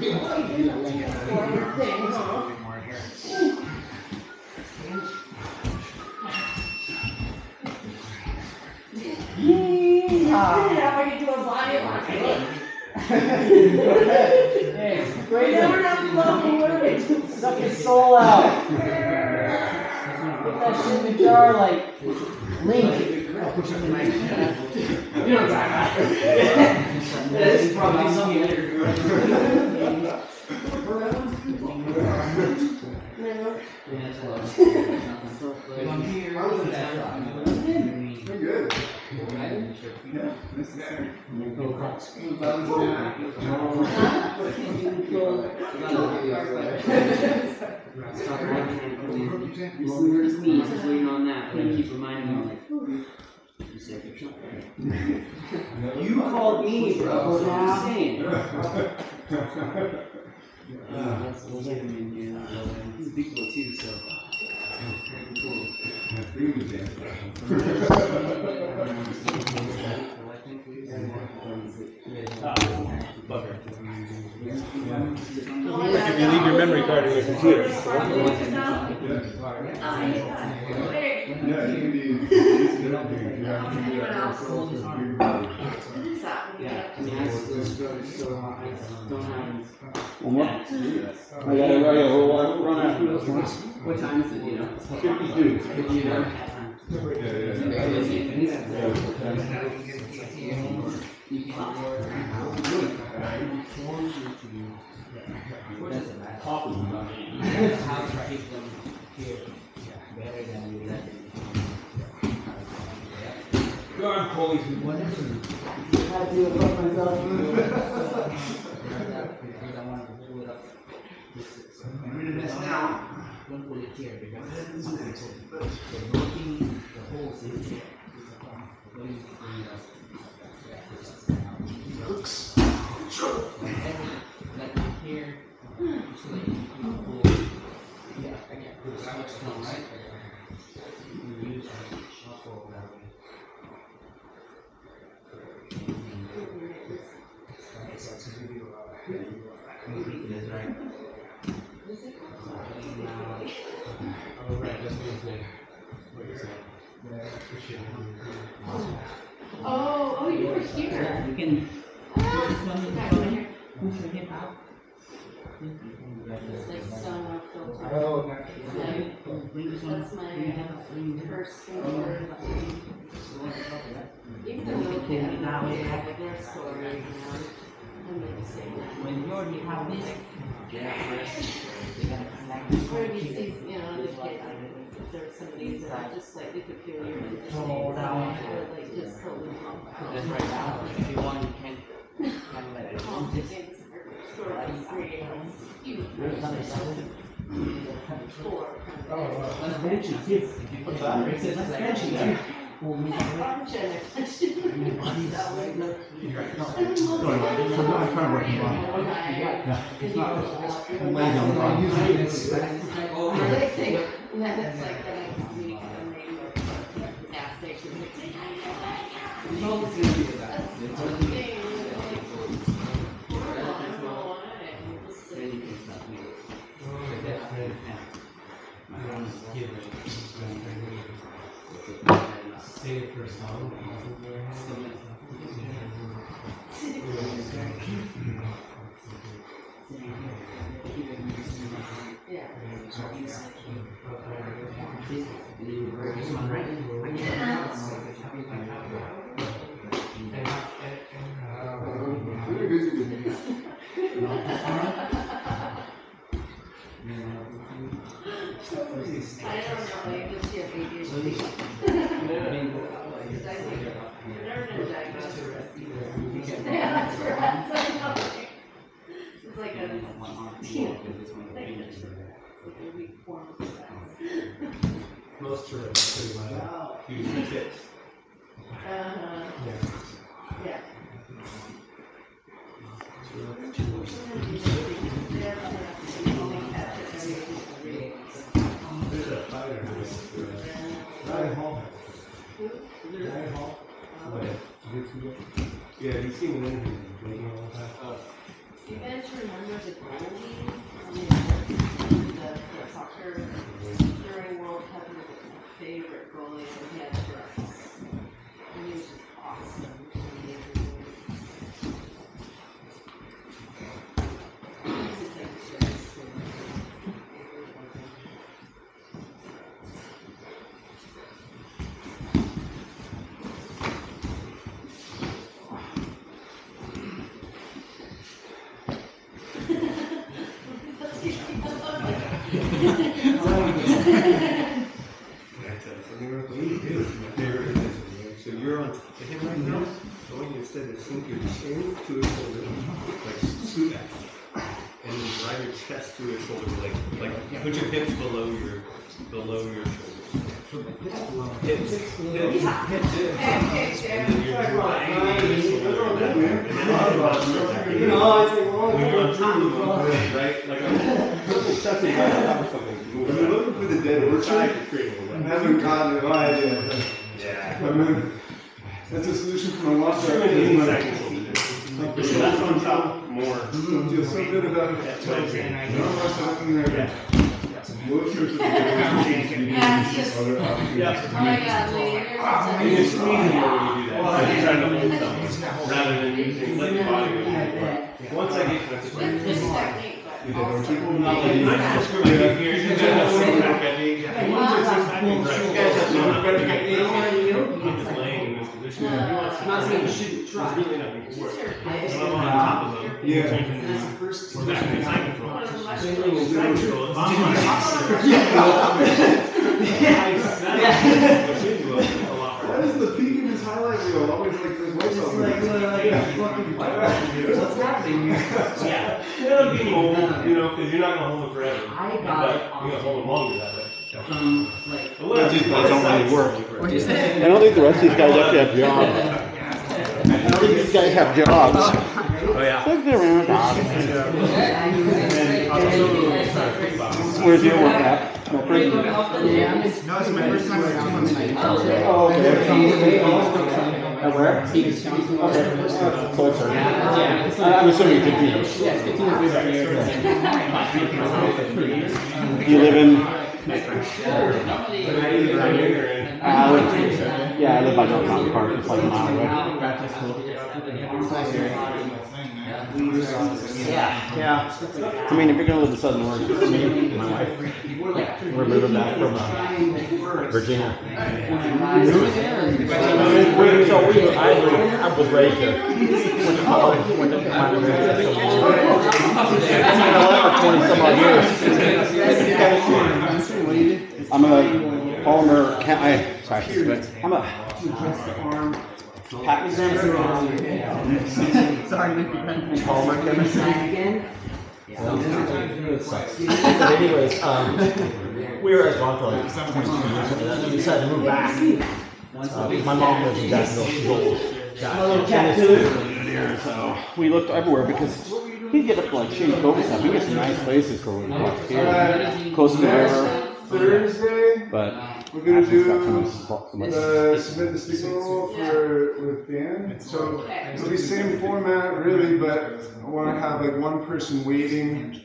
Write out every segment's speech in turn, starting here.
Hey, great. Suck his soul out. Get that shit in the jar like Link. You know what I'm talking about. This is probably something later. We're good. Just waiting on that, but I keep reminding him like, you said there's something. You called me, bro. What are you saying? He's a big boy too, so. Cool. Like if you leave your memory card in your computer. Yeah, you can do One more? I gotta run after this one. What time is it, you know? 52. 52. Go on, Coley. I do it for myself. Don't put it here because they're blocking the whole city. Like here, so like yeah, I get put so much time, right? You use shuffle that way. That's right. Oh, you were here. You can push your hip out. It's like so much filter. Oh, That's my first finger. Even the little kid, I know, like their story, you know. I'm like saying that. When you have this, Or you see, you know, the kid, there's some of these that are just slightly peculiar and interesting, or like just totally wrong. just right now, if you want, you can kind of let it All the things are sort of creating huge. Four. Let's bench it too. What's that? Let's bench it too. I'm trying to working on Yeah, it's not. I'm lazy on the phone. Yeah, that's like the next week, and they gas station. It's always going to be about That's the thing, then you can stop me. My phone is Save it for a song. Yeah. This one, right? I don't know, you just hear ADHD. Yeah, that's right. It's like a weak form of sex. Most tourists pretty well use the tips. Yeah. There's a fighter who's Ryan Hall. Ryan Hall. Yeah, have you seen him in making all the time? You guys remember the goalie? I mean, the soccer during World Cup, he was my favorite goalie, and he had Tourette's. And he was just awesome. So you're on him right now. I want you instead to sink your chin to his shoulder, like scoot back, and then drive your chest to his shoulder, like put your hips below your shoulders. Hips. And then you're driving your shoulder back. When you're on top of him, right? Like I'm something. I've been looking for the dead orchard. I haven't gotten it. Right, yeah. I mean, that's a solution for my lost So that's on top more. I feel so good about it. That's what I'm saying. I don't know what's happening there. Most of the Yeah, it's just, oh other options. Yeah. my God, lady, And it's squeezing more when you do that. Like you're trying to hold someone rather than using let the body go. Once I get to it's technique, You but did also. people I'm just going to get here. You guys have some technique. You guys have some technique. I'm just laying in this position. If he wants to Not saying you try, shouldn't try. there's really nothing for it. Sure. When I'm on top of him, Yeah. we're back in side control. One of the Side mushrooms. control. If I'm on Why does the peak in his highlight reel always like those lights on? What's happening here? Yeah, it'll be mobile, you know, because you're not gonna hold it forever. I got But it you're gonna hold it longer that way. like. Well, These guys don't really work. What'd you say? I don't think the rest of these guys actually have jobs. I don't think these guys have jobs. Oh, yeah. Look, they're around. Where's Where's your work at? Smoker? Yeah, it's my first time around on the night. Oh, okay. At where? Stevens Johnson. Okay. Closer. Yeah. I'm assuming 15. Yeah, it's 15 degrees right here. You live in? that? Yeah, I live by North Mountain Park. It's like a mile away. Yeah. I mean, if you're gonna live in Southern Oregon, me and my wife, we're moving back from Virginia. I was raised here. Went to college, went to minor for 20 some odd years. I'm a polymer. I'm a patent Sorry, polymer chemist. But anyways, we were at Toronto like 22 years ago, and then we decided to move back. My mom lives in Jacksonville. She's old. So we looked everywhere because we get up to like Shady Cove and stuff. We get some nice places for when we walk here, close to the river. Thursday, But we're gonna Ashland's got do submit the speaker role with Dan. So it'll be same format really, but I want to have like one person waiting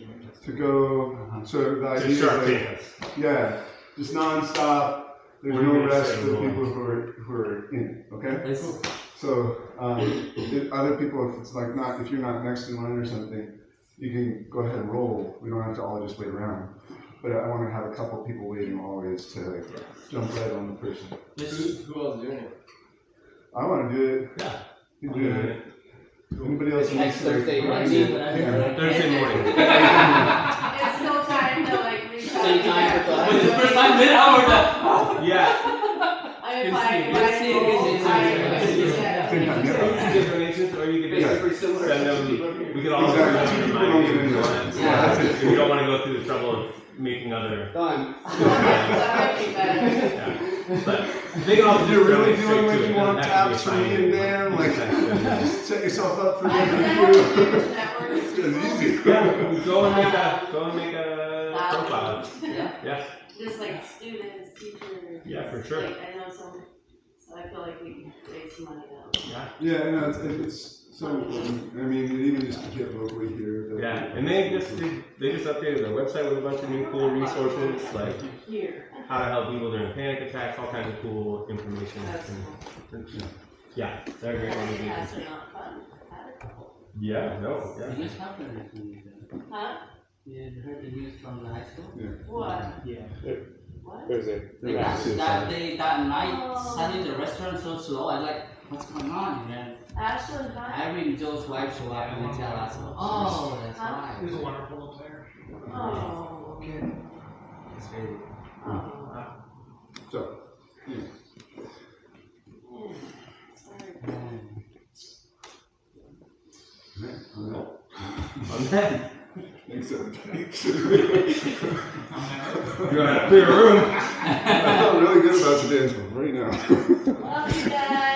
to go. So the idea is like, yeah, just nonstop. There's no rest for the people who are in. Okay. So if other people, if it's like not, if you're not next in line or something, you can go ahead and roll. We don't have to all just wait around. But I want to have a couple people waiting always to like jump right on the person. Who else is doing it? I want to do it. Yeah. You do it. Anybody else? Next Thursday, right? Thursday morning. It's no time to like reach out. Same time for class. It's the first time in hours. Yeah. I applied. Let's see it again. Give donations, or you could basically send them. We could all Exactly. remind you. Yeah. If you don't want to go through the trouble of making other. Done. That might be better. Yeah. But they can also You're really donate feeling straight like to you it. want Doesn't have to taps be from me and Dan, like just set yourself up for I the can interview. network. It's easy. Yeah, go and make a profile. Yeah. Just like students, teachers. Yeah, for sure. Like, I know some, so I feel like we can raise some money now. Yeah. Yeah, no, it's So, I mean, even just to get locally here. that- Yeah, and they just updated their website with a bunch of new cool resources, like Here. how to help people during panic attacks, all kinds of cool information. That's And, yeah, they're a great organization. Astronaut fun. Had a couple. Yeah, no, The yeah. news conference recently. Huh? You heard the news from the high school? What? Yeah. What? There's a Like that night, suddenly the restaurant so slow. I like, what's going on? And then Ashland High? Irene and Joe's wife show up and they tell us, oh, that's Huh? why. It was a wonderful affair. Oh. It's crazy. Oh. So, yeah. Yeah. Sorry. On that, Thanks, you gotta clear a room. I felt really good about today's one right now. Love you guys.